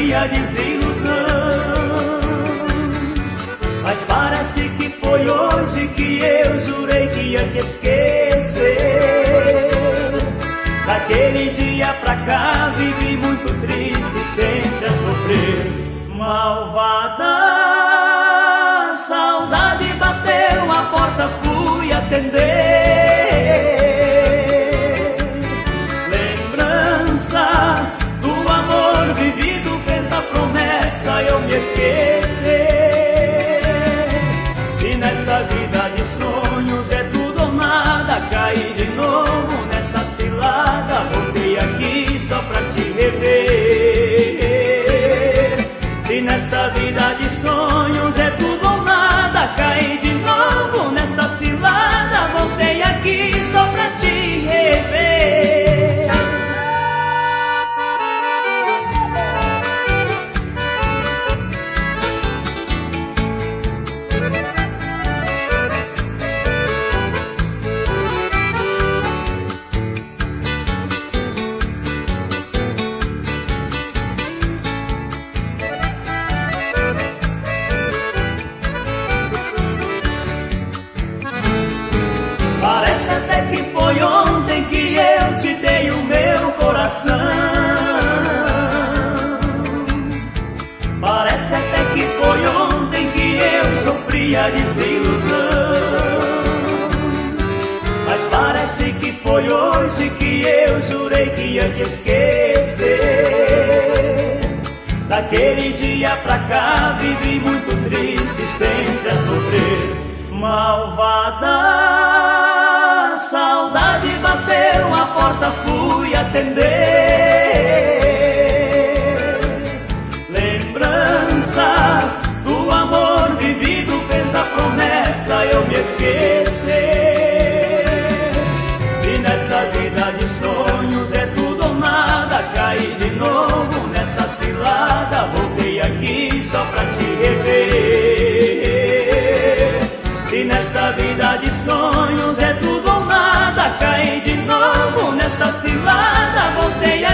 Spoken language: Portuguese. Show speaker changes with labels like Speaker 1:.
Speaker 1: fria desilusão. Mas parece que foi hoje que eu jurei que ia te esquecer. Daquele dia pra cá vivi muito triste, sempre a sofrer. Malvada, saudade bateu a porta, fui atender. Lembranças do amor vivido fez da promessa eu me esquecer. Se nesta vida de sonhos é tudo ou nada, caí de novo nesta cilada. Voltei aqui só pra te rever. Se nesta vida de sonhos é tudo ou nada, caí de novo nesta cilada. Voltei aqui só pra te rever. Parece até que foi ontem que eu te dei o meu coração. Parece até que foi ontem que eu sofri a desilusão. Mas parece que foi hoje que eu jurei que ia te esquecer. Daquele dia pra cá vivi muito triste, sempre a sofrer. Malvada, saudade bateu a porta, fui atender. Lembranças do amor vivido fez da promessa eu me esquecer. Se nesta vida de sonhos é tudo ou nada, caí de novo nesta cilada. Voltei aqui só pra te rever. Se nesta vida de sonhos é tudo ou nada, caí de novo nesta cilada. Voltei